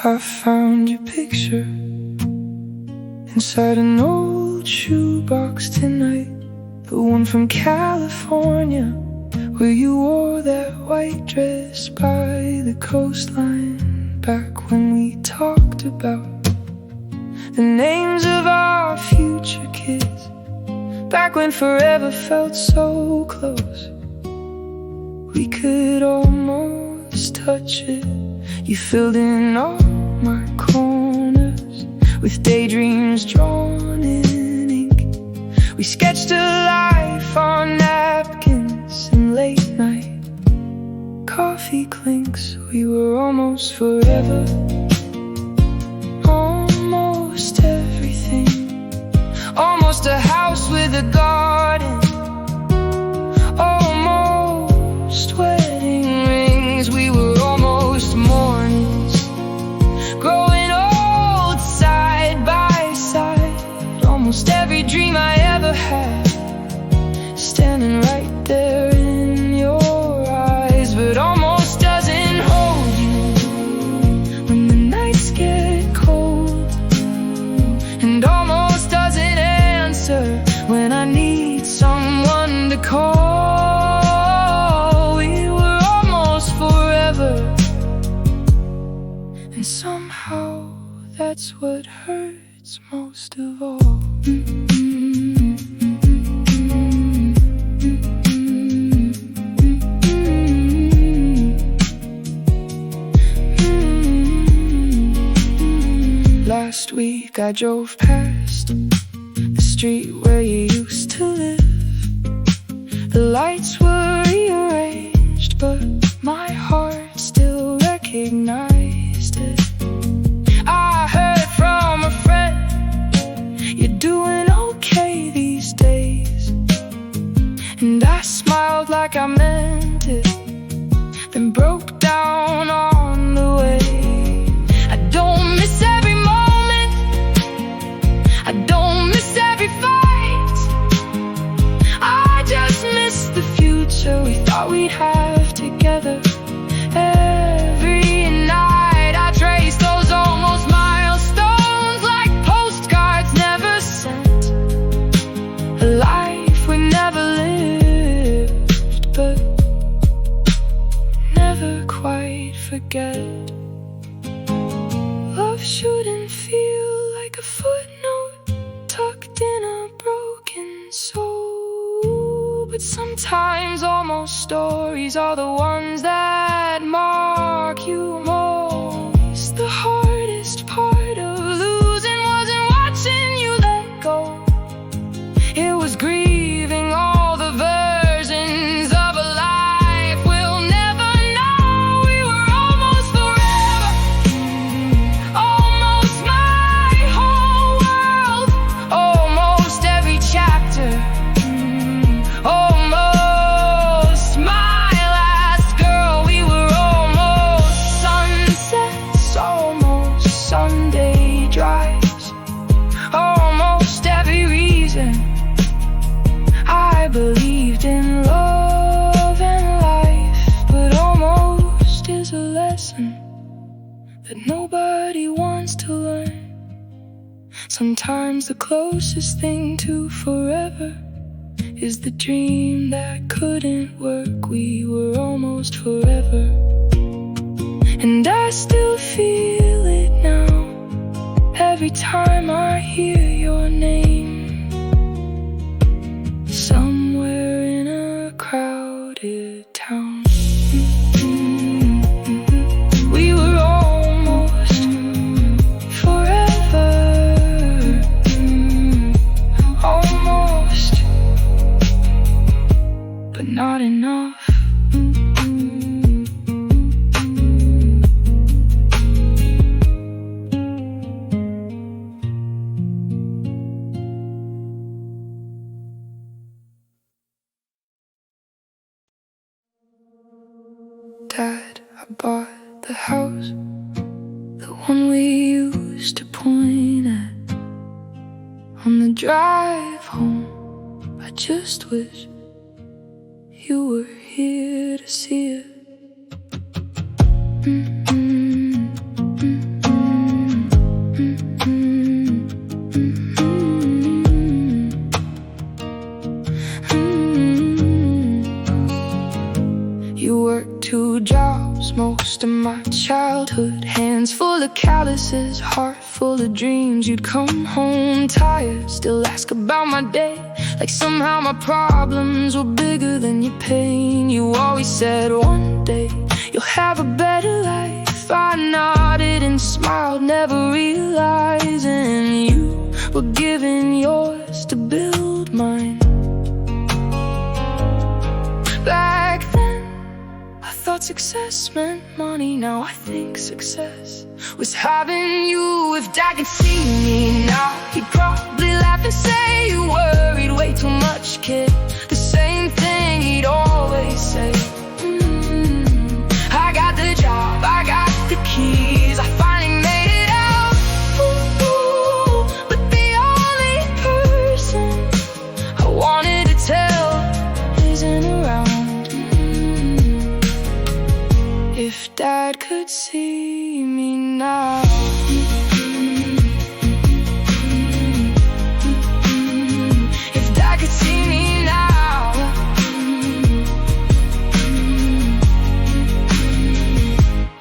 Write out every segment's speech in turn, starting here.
I found your picture inside an old shoebox tonight. The one from California, where you wore that white dress by the coastline. Back when we talked about the names of our future kids. Back when forever felt so close, we could almost touch it. You filled in all my corners with daydreams drawn in ink. We sketched a life on napkins and late night coffee clinks. We were almost forever, almost everything. Almost a house with a garden, almost wedding rings. We were almost mornings, growing old side by side. Almost every dream I ever had, standing right there in your eyes. But almost doesn't hold you when the nights get cold, and almost doesn't answer when I need someone to call. We were almost forever, and somehow that's what hurts most of all. Last week I drove past the street where you used to live. The lights were rearranged, but my heart still recognized it. I heard from a friend, you're doing okay these days, and I smiled like I meant it, then broke down on the way. I don't miss every moment, I don't miss every fight. I just miss the future we thought we'd have together. Every night I trace those almost milestones like postcards never sent. A life we never lived, but never quite forget. Love shouldn't feel like a footnote tucked in a broken soul, but sometimes almost stories are the ones that mark you most. The hardest part of losing wasn't watching you let go, it was grieving all the versions of a life we'll never know. We were almost forever, almost my whole world, almost every chapter, almost my last girl. We were almost sunsets, almost Sunday drives, almost every reason I believed in love and life. But almost is a lesson that nobody wants to learn. Sometimes the closest thing to forever is the dream that couldn't work. We were almost forever, and I still feel it now every time I hear your name. Somewhere in a crowded town, we were almost forever, almost, but not enough. Dad, I bought the house, the one we used to point at on the drive home. I just wish you were here to see it. calluses, heart full of dreams. You'd come home tired, still ask about my day, like somehow my problems were bigger than your pain. You always said one day you'll have a better life. I nodded and smiled, never realizing you were giving yours to build mine. Back then I thought success meant money. Now I think success was having you. If Dad could see me now, he'd probably laugh and say you worried way too much, kid. The same thing he'd always say. I got the job, I got the keys, I finally made it out. Ooh, but the only person I wanted to tell isn't around. If Dad could see me now. If Dad could see me now.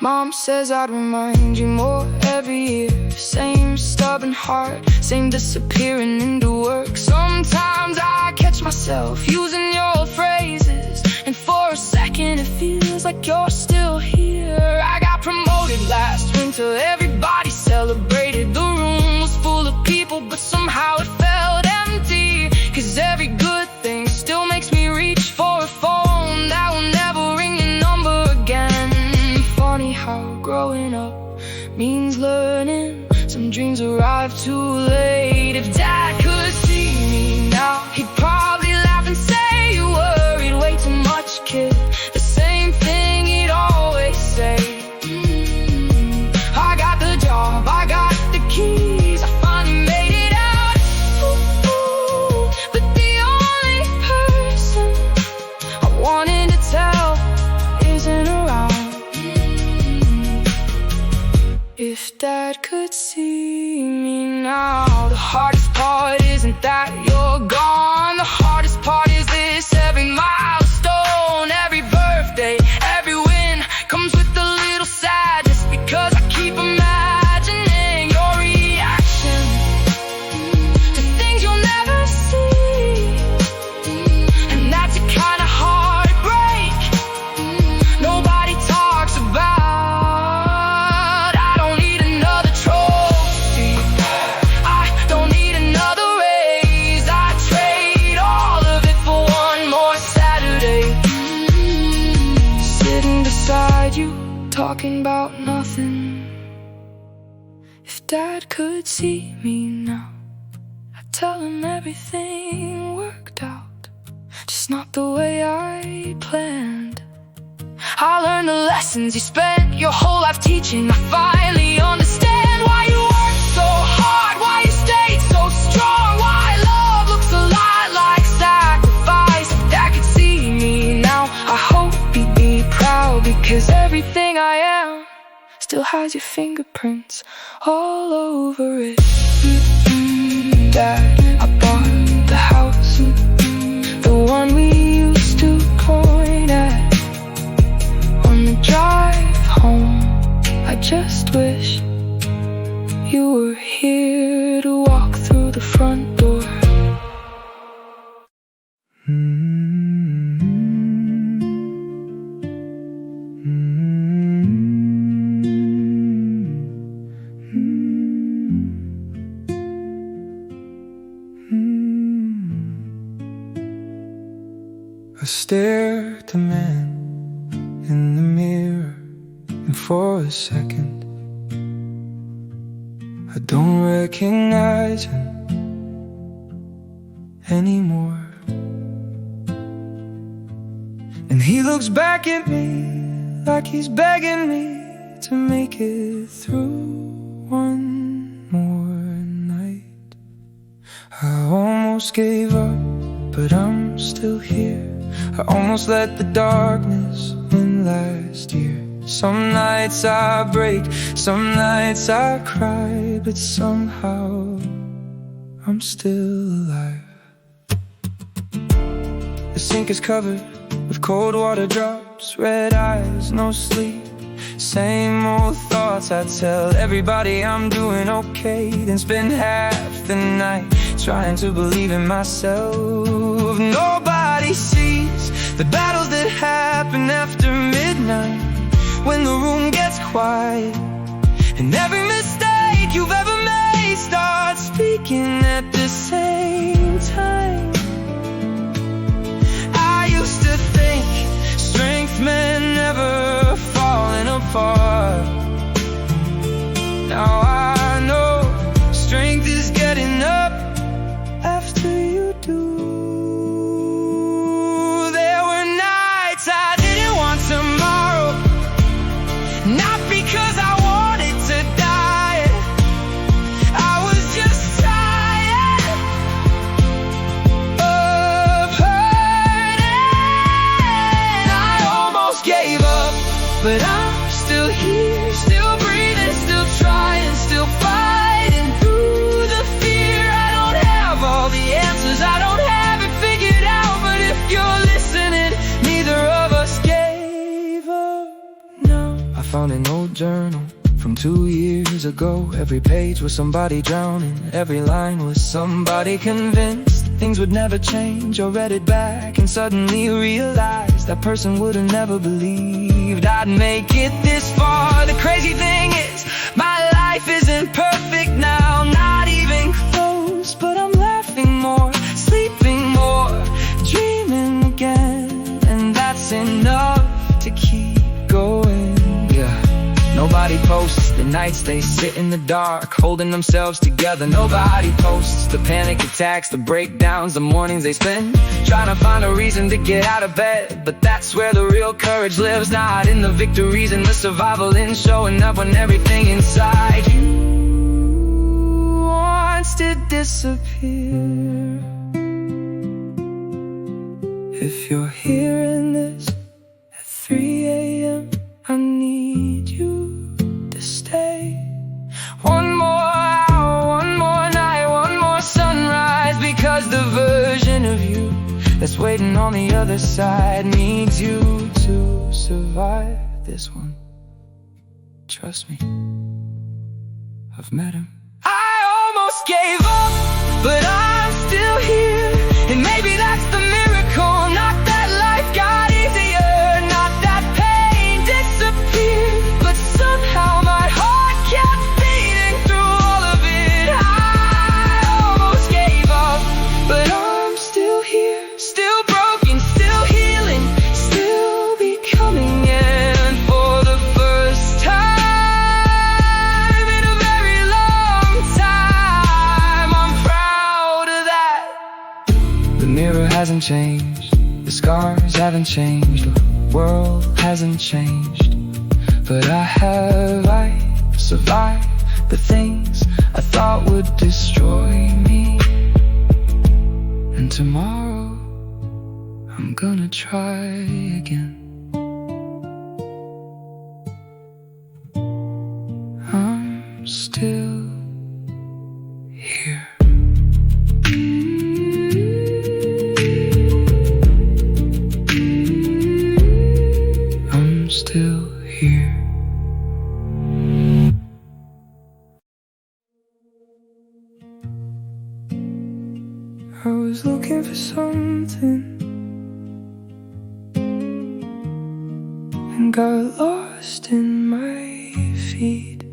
Mom says I'd remind you more every year. Same stubborn heart, same disappearing into work. Sometimes I catch myself using your phrases, and for a second it feels like you're still here. I got promoted last winter, everybody celebrated. The room was full of people, but somehow it felt empty. Cause every good thing still makes me reach for a phone that will never ring your number again. Funny how growing up means learning. Some dreams arrive too late. If Dad could see me now, he'd probably laugh and say you worried way too much, kid. The same thing he'd always say. I got the job, I got the keys, I finally made it out. Ooh, but the only person I wanted to tell isn't around. If Dad could see me now. The hardest part isn't that you're gone. The hardest part is this: every milestone, every birthday, every win comes with a little sadness, because I keep imagining your reaction to things you'll never see. And that's a kind of heartbreak nobody talks about. You talking about nothing. If Dad could see me now, I'd tell him everything worked out, just not the way I planned. I learned the lessons you spent your whole life teaching. I finally understand why you worked so hard, why you stayed so strong, why love looks a lot like sacrifice. If Dad could see me now, I hope he'd be proud, because everything I am still has your fingerprints all over it. Dad, I bought the house, the one we used to point at on the drive home. I just wish you were here to walk through the front door. I stare at the man in the mirror, and for a second I don't recognize him anymore. And he looks back at me like he's begging me to make it through one more night. I almost gave up, but I'm still here. I almost let the darkness win last year. Some nights I break, some nights I cry, but somehow I'm still alive. The sink is covered with cold water drops, red eyes, no sleep, Same old thoughts, I tell everybody I'm doing okay, then spend half the night trying to believe in myself. Nobody sees the battles that happen after midnight, when the room gets quiet and every mistake you've ever made starts speaking at the same time. I used to think strength meant never falling apart. Now I know strength is getting up after you do. There were nights I didn't want tomorrow, not because I wanted to die. I was just tired of hurting. I almost gave up, but I'm still here, still breathing, still trying, still fighting through the fear. I don't have all the answers, I don't have it figured out, but if you're listening, neither of us gave up. No. I found an old journal from 2 years ago. Every page was somebody drowning, every line was somebody convinced things would never change. I read it back and suddenly realized that person would have never believed I'd make it this far. The crazy thing is, my life isn't perfect now, not even close, but I'm laughing more, sleeping more, dreaming again, and that's enough to keep going. Yeah. Nobody posts the nights they sit in the dark, holding themselves together. Nobody posts the panic attacks, the breakdowns, the mornings they spend trying to find a reason to get out of bed. But that's where the real courage lives, not in the victories and the survival, in showing up when everything inside you wants to disappear. If you're hearing this at 3 a.m., I need you to stay. One more hour, one more night, one more sunrise, because the version of you that's waiting on the other side needs you to survive this one. Trust me, I've met him. I almost gave up, but I'm still here, and maybe that's the miracle. Not that life got easier, not that pain disappeared, but somehow my heart kept beating through all of it. I almost gave up, but I'm still here, still broken, still healing, still becoming. And for the first time in a very long time, I'm proud of that. The mirror hasn't changed, the scars haven't changed, the world hasn't changed, but I have. I survived the things I thought would destroy me, and tomorrow I'm gonna try again. I'm still here. I'm still here. I was looking for something and got lost in my feet.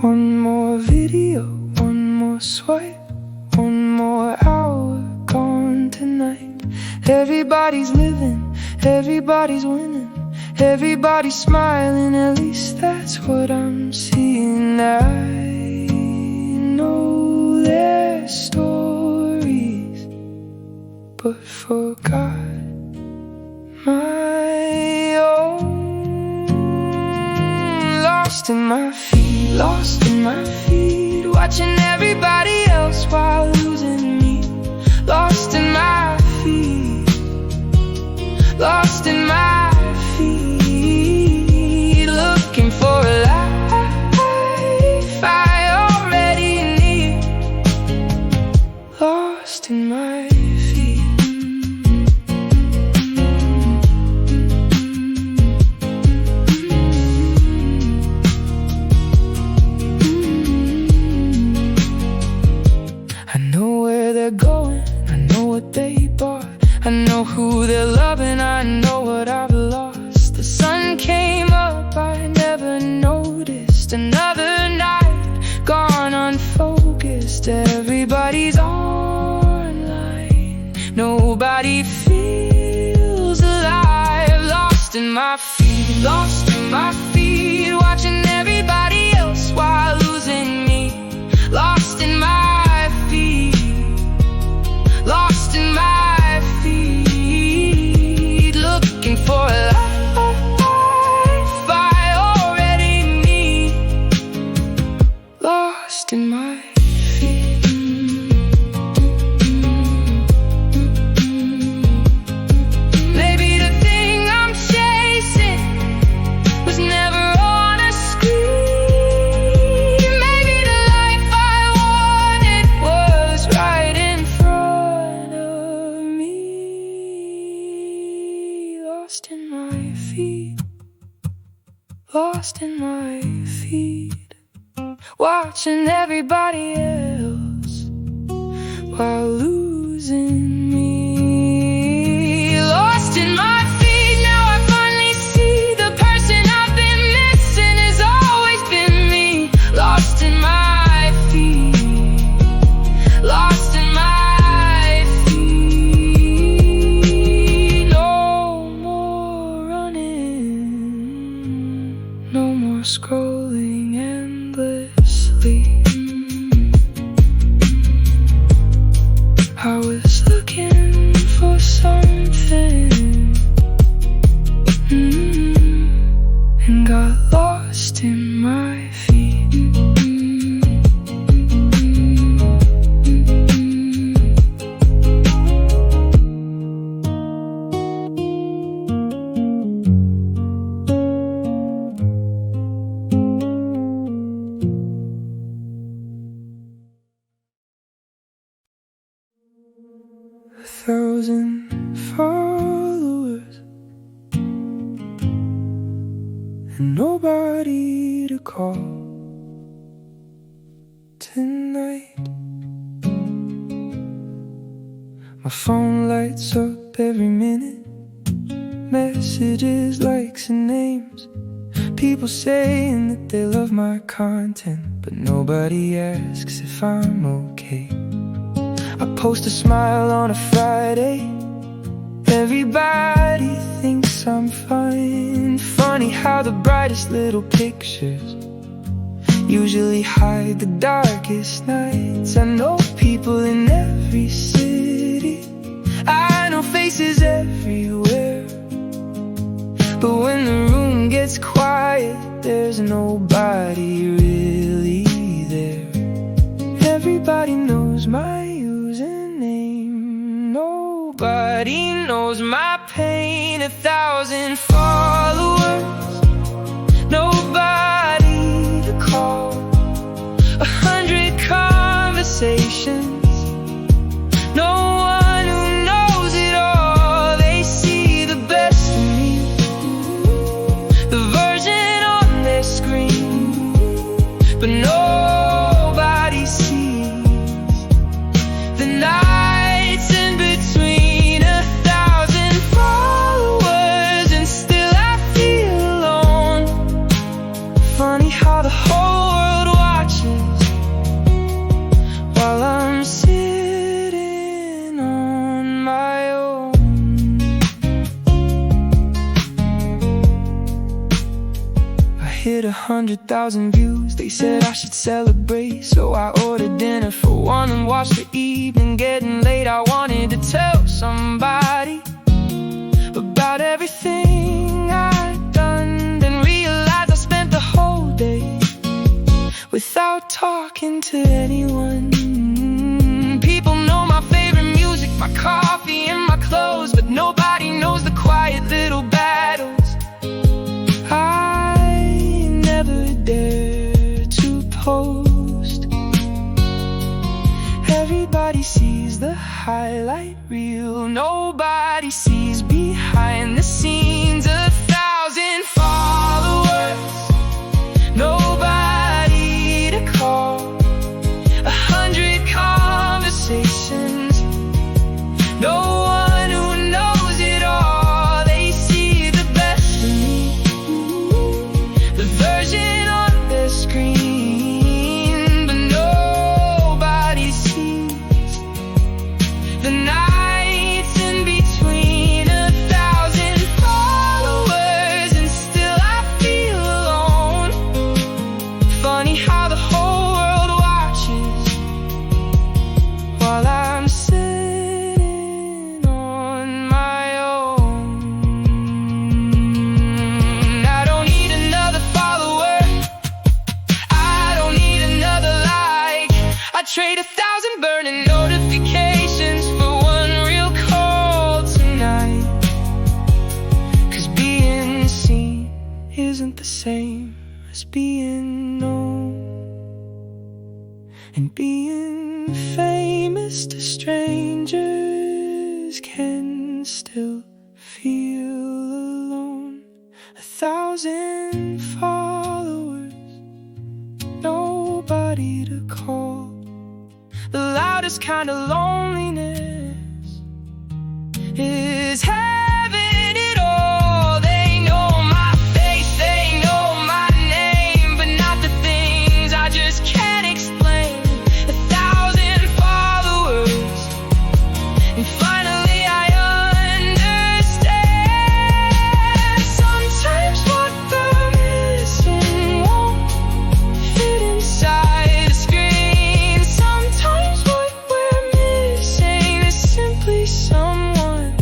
One more video, one more swipe, one more hour gone tonight. Everybody's living, everybody's winning, everybody's smiling, at least that's what I'm seeing. I know their stories, but forgot my own. Lost in my feet, lost in my feet, watching everybody else while losing me. Lost in my feet, lost in my feet, look their love and I know what I've lost. The sun came up, I never noticed. Another night gone unfocused. Everybody's online, nobody feels alive. Lost in my feet, lost in my feet, watching everybody else while losing me. Lost in my feet, lost in my feet, looking for a life I already need. Lost in my feet. Maybe the thing I'm chasing was never on a screen. Maybe the life I wanted was right in front of me. Lost in my feet, lost in my feet, watching everybody else while losing me. Lost in my feet, now I finally see the person I've been missing has always been me. Lost in my feet, lost in my feet. No more running, no more scrolling endlessly. I was looking for something, and got lost in my feet. 1,000 followers and nobody to call tonight. My phone lights up every minute, messages, likes and names. People saying that they love my content, but nobody asks if I'm okay. I post a smile on a Friday, everybody thinks I'm fine. Funny how the brightest little pictures usually hide the darkest nights. I know people in every city, I know faces everywhere, but when the room gets quiet, there's nobody really there. Everybody knows my username, nobody knows my pain. 1,000 followers, nobody to call. 100 conversations, no one who knows it all. They see the best in me, the version on their screen, but nobody sees the nights in between. 1,000 followers and still I feel alone. Funny how the whole world watches while I'm sitting on my own. I hit 100,000 views, they said I should celebrate, so I ordered dinner for one and watched the evening getting late. I wanted to tell somebody about everything I'd done, then realized I spent the whole day without talking to anyone. People know my favorite music, my coffee and my clothes, but nobody knows the quiet little battles I never dare to post. Everybody sees the highlight reel, nobody sees behind the scenes. 1,000 followers, nobody to call. 100 conversations, no one who knows it trade 1,000 burning notifications for one real call tonight. 'Cause being seen isn't the same as being known, and being famous to strangers can still feel alone. 1,000 followers, nobody to call. The loudest kind of loneliness is having it all. They know my face, they know my name, but not the things I just can't explain. 1,000 followers, and finally I understand. Sometimes what they're missing won't fit inside the screen. Sometimes what we're missing is simply someone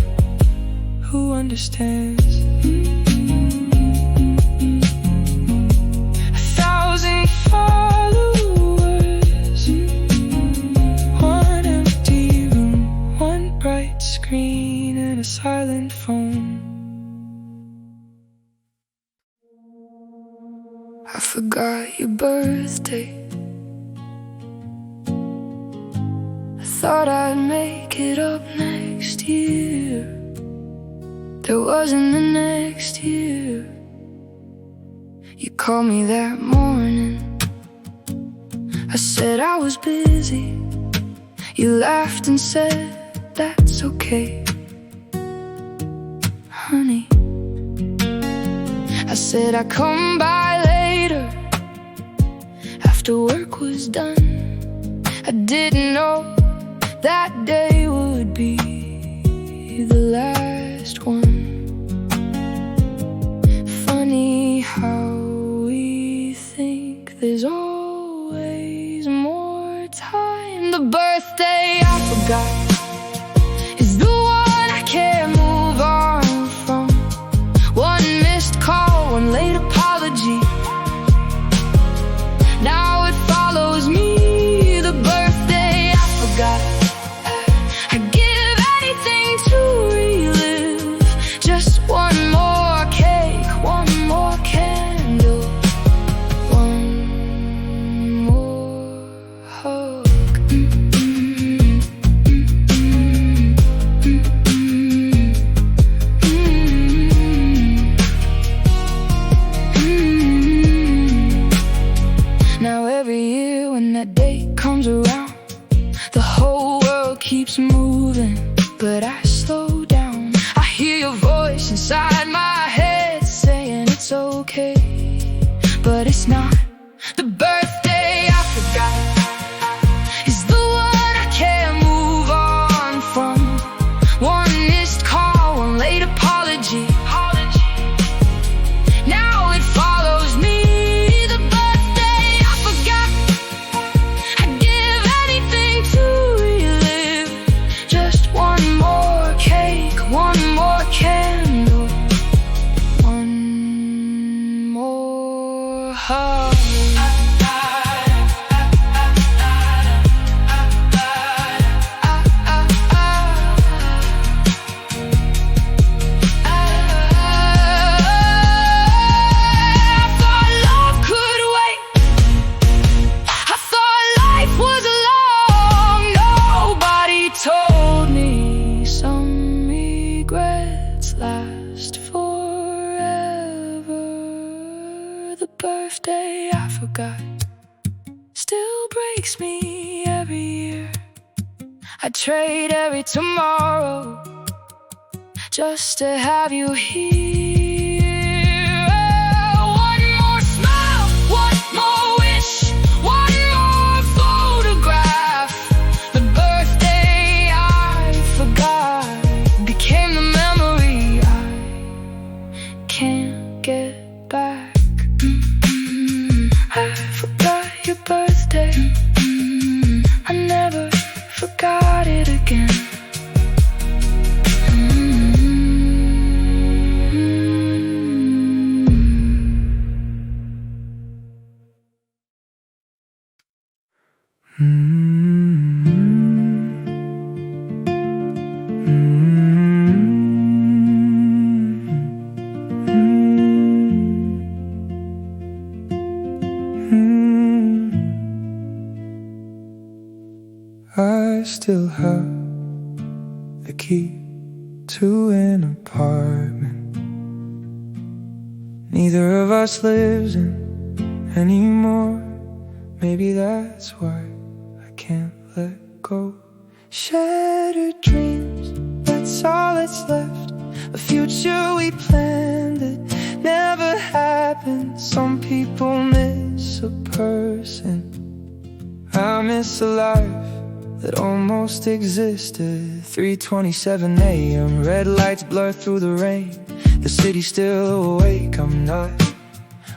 who understands. 1,000 followers, one empty room, one bright screen, and a silent phone. I forgot your birthday. I thought I'd make it up next year. There wasn't the next year. You called me that morning. I said I was busy. You laughed and said, that's okay, honey. I said I'd come by later, after work was done. I didn't know that day would be the last one. Funny how we think there's always more time. The birthday I forgot is the one I can't move on from. One missed call, one late apology. Now it follows me. The birthday I forgot. I'd give anything to relive just one more cake, one more candle, one more hug. Now every year when that day comes around, the whole world keeps moving, but I slow down. I hear your voice inside my head saying it's okay, but it's not. The birthday I forgot is the one I can't move on from. One missed call, one late apology. Now it follows me. The birthday I forgot. I'd give anything to relive just one more cake, one more candle, one more hug. I thought love could wait. I thought life was long. Nobody told me some regrets last forever. The birthday I forgot still breaks me every year. I'd trade every tomorrow just to have you here. One more smile, one more wish, one more photograph. The birthday I forgot became the memory I can't get back. I forgot your birthday. I never forgot it again. I still have the key to an apartment neither of us lives in anymore. Maybe that's why I can't let go. Shattered dreams, that's all that's left. A future we planned that never happened. Some people miss a person, I miss a life that almost existed. 3:27 a.m., red lights blur through the rain. The city's still awake, I'm not.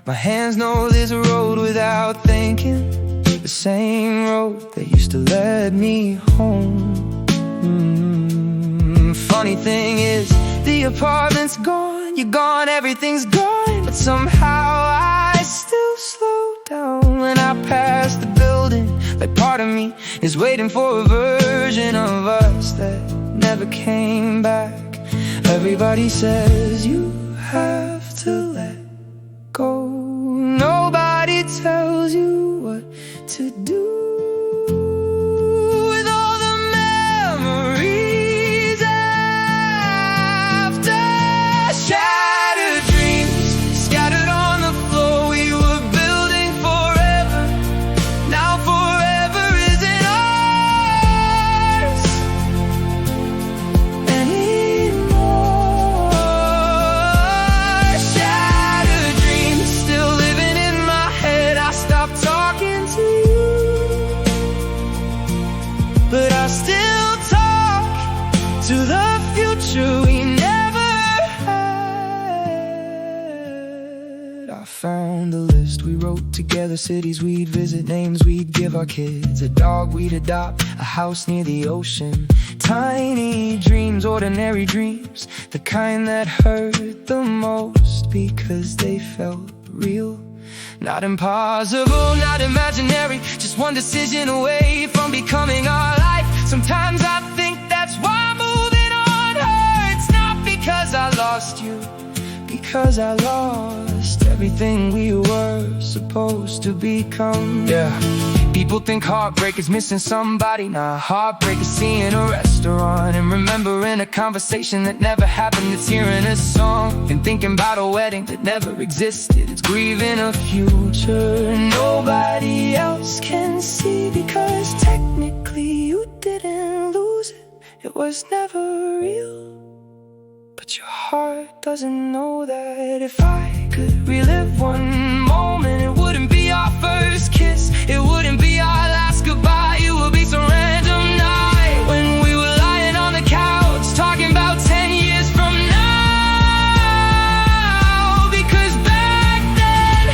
My hands know this road without thinking, the same road that used to let me home. Funny thing is, the apartment's gone, you're gone, everything's gone. But somehow I still slow down when I pass the building. Like part of me is waiting for a version of us that never came back. Everybody says you have to let go. Nobody tells you what to do with all the memories after. Shattered dreams scattered on the floor. We were building forever, now forever isn't ours anymore. Shattered dreams still living in my head. I stopped talking to you, but I still talk to the future we never had. I found the list we wrote together, cities we'd visit, names we'd give our kids, a dog we'd adopt, a house near the ocean. Tiny dreams, ordinary dreams, the kind that hurt the most because they felt real. Not impossible, not imaginary, just one decision away from becoming our life. Sometimes I think that's why moving on hurts. Not because I lost you, because I lost everything we were supposed to become. Yeah. People think heartbreak is missing somebody. Nah, heartbreak is seeing a restaurant and remembering a conversation that never happened. It's hearing a song and thinking about a wedding that never existed. It's grieving a future nobody else can see, because technically you didn't lose it, it was never real. But your heart doesn't know that. If I could relive one moment, it wouldn't be our first kiss, it wouldn't be our last goodbye. It would be some random night when we were lying on the couch talking about 10 years from now. Because back then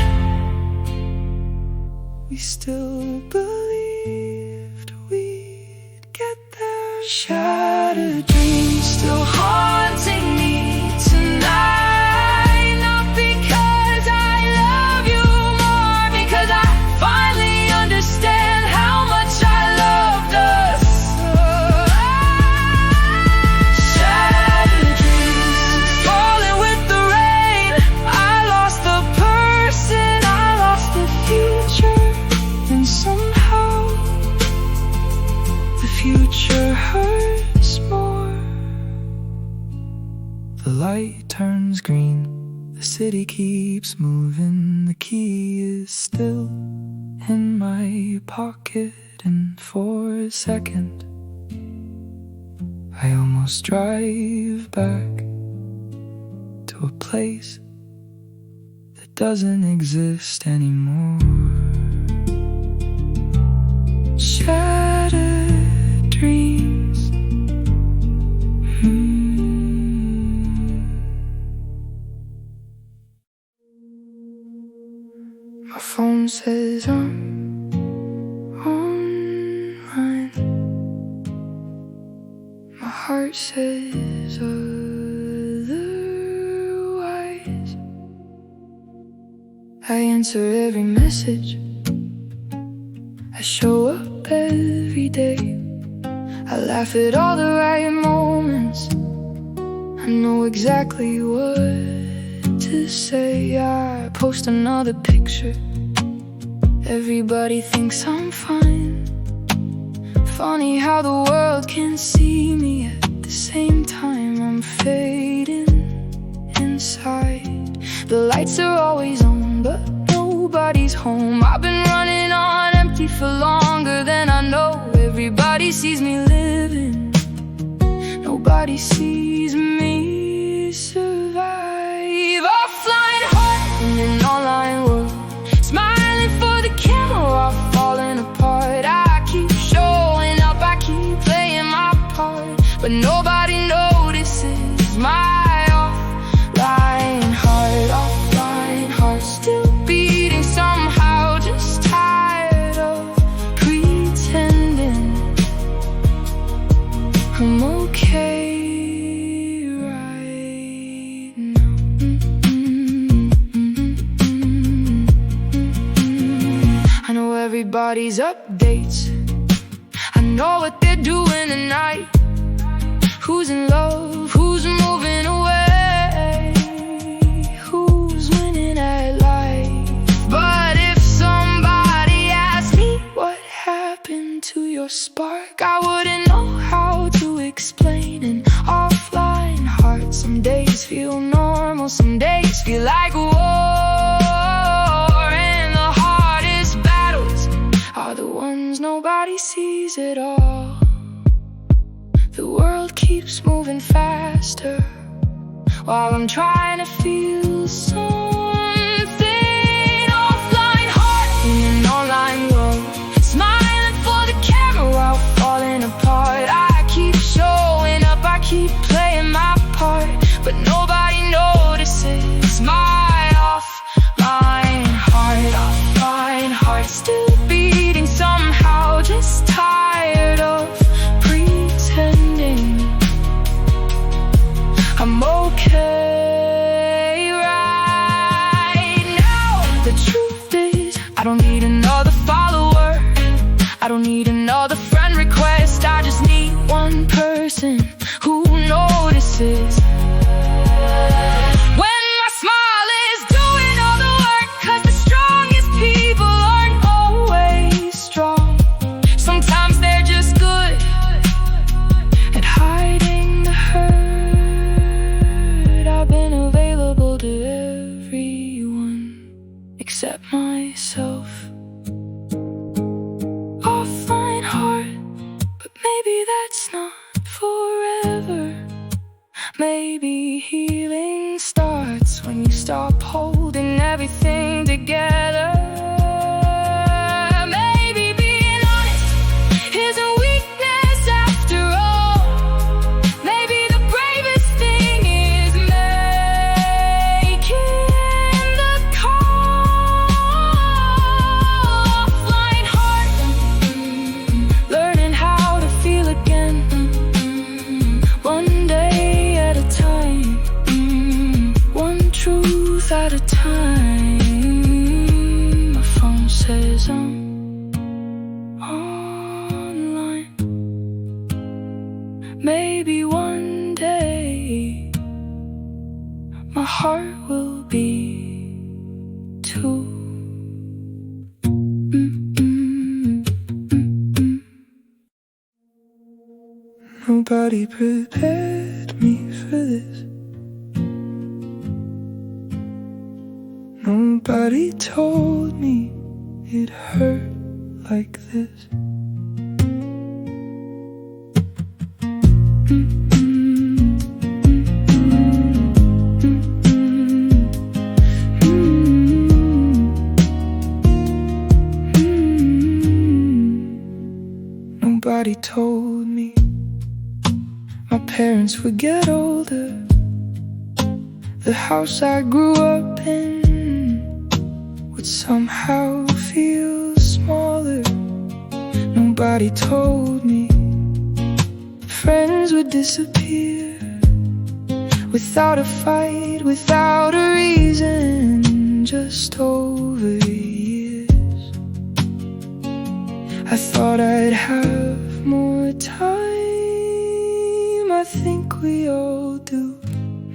we still believed we'd get there. Shattered dreams still haunting me tonight. Not because I love you more, because I finally understand how much I loved us. Shattered dreams falling with the rain. I lost the person, I lost the future, and somehow the future hurts more. The light turns green, the city keeps moving. The key is still in my pocket, and for a second I almost drive back to a place that doesn't exist anymore. Shattered dreams. My phone says I'm online. My heart says otherwise. I answer every message as show up every day. I laugh at all the right moments. I know exactly what to say. I post another picture. Everybody thinks I'm fine. Funny how the world can see me at the same time. I'm fading inside. The lights are always on, but nobody's home. I've been running on empty for longer than I know. Everybody sees me living, nobody sees me survive. Offline heart in an online world, smiling for the camera while falling apart. I keep showing up, I keep playing my part, but nobody notices my offline heart. Offline heart still beating somehow, just tired of pretending I'm okay right now. I know everybody's updates. I know what they're doing tonight. Who's in love, who's moving away, who's winning at life. But if somebody asked me what happened to your spark, I wouldn't know how to explain an offline heart. Some days feel normal, some days feel like war. And the hardest battles are the ones nobody sees at all. The world keeps moving faster while I'm trying to feel something. Offline heart in an online world, smiling for the camera while falling apart. I keep showing up, I keep playing my part, but nobody notices my offline heart. Offline heart still beating somehow, just tired of pretending I'm okay right now. The truth is, I don't need another follower, I don't need another friend request. I just need one person who notices when my smile is doing all the work. 'Cause the strongest people aren't always strong. Sometimes they're just good at hiding the hurt. I've been available to everyone except myself. Offline heart, but maybe that's not forever. Maybe healing starts when you stop holding everything together. Maybe being honest isn't weakness after all. Maybe the bravest thing is making the call. Offline heart, learning how to feel again, one day at a time, one truth at a time. My phone says I'm online. Maybe one day my heart will be too. Nobody prepared me for this. Nobody told me it hurt like this. Nobody told me my parents would get older. The house I grew up in would somehow feel smaller. Nobody told me friends would disappear without a fight, without a reason, just over years. I thought I'd have more time. I think we all do.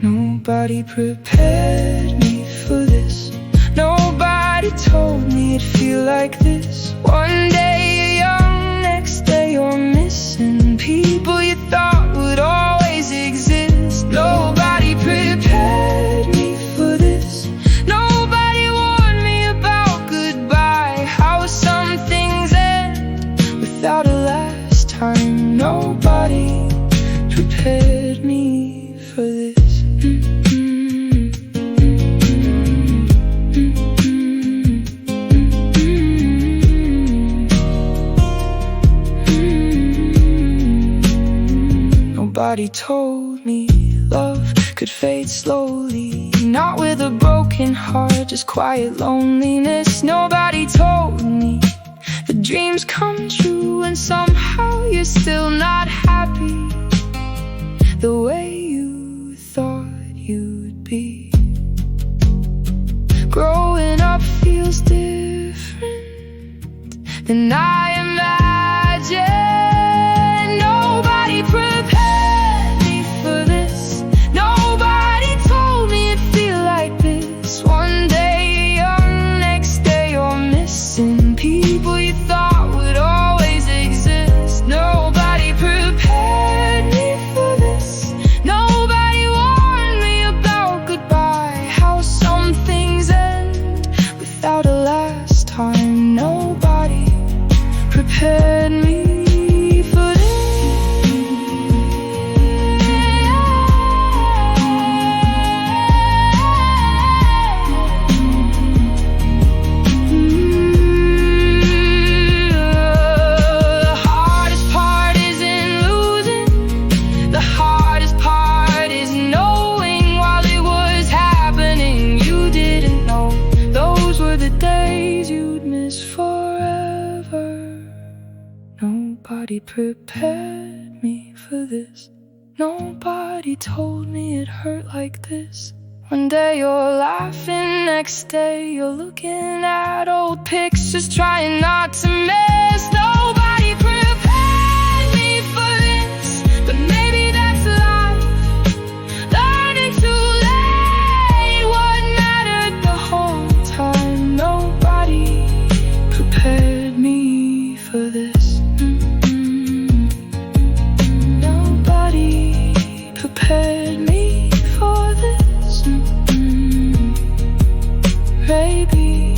Nobody prepared me for this. Nobody told me it'd feel like this. One day you're young, next day you're missing people you thought would always exist. Nobody prepared me for this. Nobody warned me about goodbye, how some things end without a last time. Nobody prepared me for this. Nobody told me love could fade slowly, not with a broken heart, just quiet loneliness. Nobody told me that dreams come true and somehow you're still not happy the way you thought you'd be. Growing up feels different than I imagined. Nobody prepared me for this. Nobody told me it'd feel like this. One day you're young, next day you're missing people you thought would always exist. Nobody prepared me for this. Nobody warned me about goodbye, how some things end without a last time. Nobody prepared me for this. The hardest part isn't losing. The hardest part is knowing while it was happening you didn't know. Those were the days you'd miss forever. Nobody prepared me for this. Nobody told me it hurt like this. One day you're laughing, next day you're looking at old pictures, trying not to miss. Nobody prepared me for this, but maybe that's life. Learning too late what mattered the whole time. Nobody prepared me for this. Nobody prepared me for this. Maybe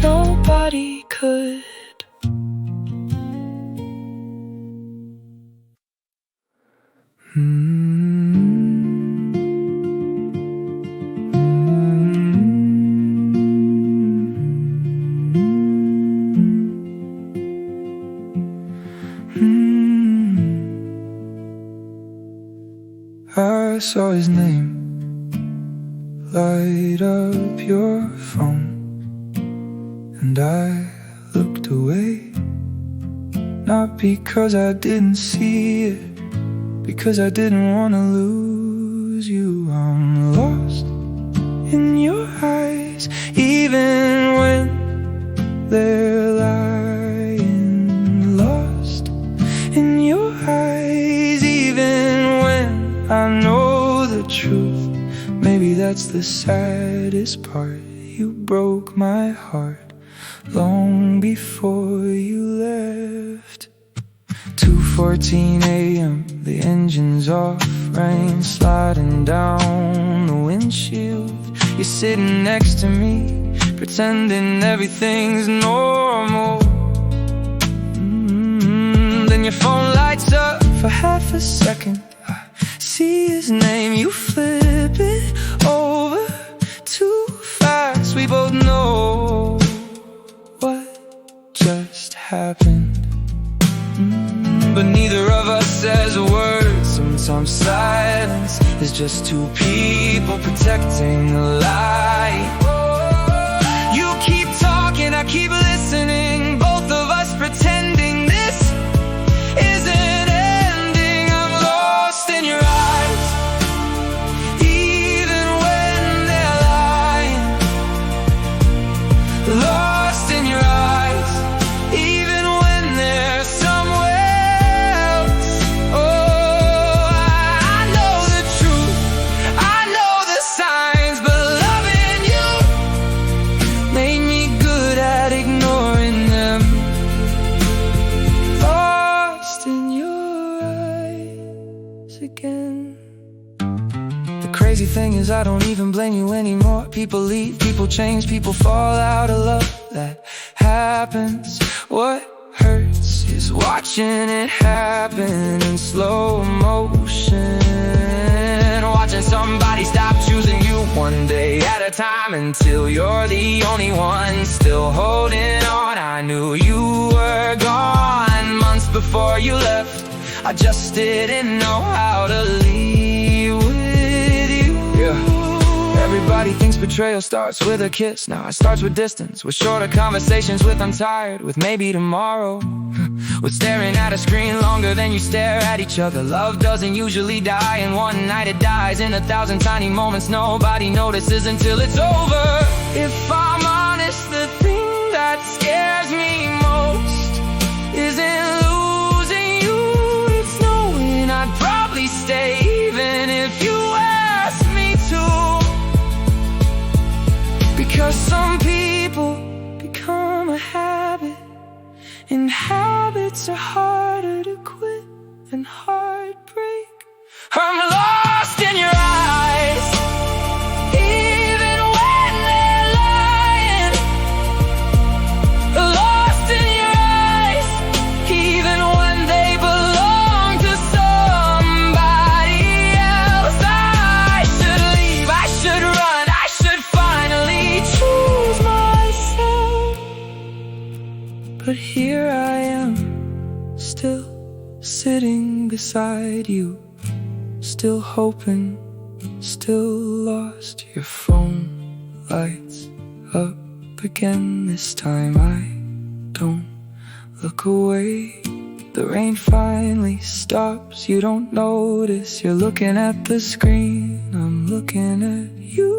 nobody could. I saw his name light up your phone, and I looked away. Not because I didn't see it, because I didn't want to lose you. I'm lost in your eyes, even when they're lying. Lost in your eyes, even when I know the truth. Maybe that's the saddest part. You broke my heart long before you left. 2:14 a.m., the engine's off, rain sliding down the windshield. You're sitting next to me, pretending everything's normal. Then your phone lights up for half a second. I see his name, you flip it over too fast. We both know what just happened, but neither of us says a word. Sometimes silence is just two people protecting a lie. You keep talking, I keep listening, both of us pretending this isn't ending. I'm lost in your eyes, even when they're lying. Lost in your eyes, even when crazy thing is I don't even blame you anymore. People leave, people change, people fall out of love. That happens. What hurts is watching it happen in slow motion. Watching somebody stop choosing you one day at a time, until you're the only one still holding on. I knew you were gone months before you left. I just didn't know how to leave with you. Everybody thinks betrayal starts with a kiss. Now it starts with distance, with shorter conversations, with I'm tired, with maybe tomorrow, with staring at a screen longer than you stare at each other. Love doesn't usually die in one night, it dies in 1,000 tiny moments nobody notices until it's over. If I'm honest, the thing that scares me most isn't losing you, it's knowing I'd probably stay even if you asked me to. Because some people become a habit, and habits are harder to quit than heartbreak. I'm lost in your eyes, even when they're lying. Lost in your eyes, even when they belong to somebody else. I should leave, I should run, I should finally choose myself. But here I am, still sitting beside you, still hoping, still lost. Your phone lights up again. This time I don't look away. The rain finally stops. You don't notice. You're looking at the screen, I'm looking at you.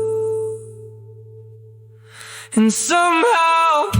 And somehow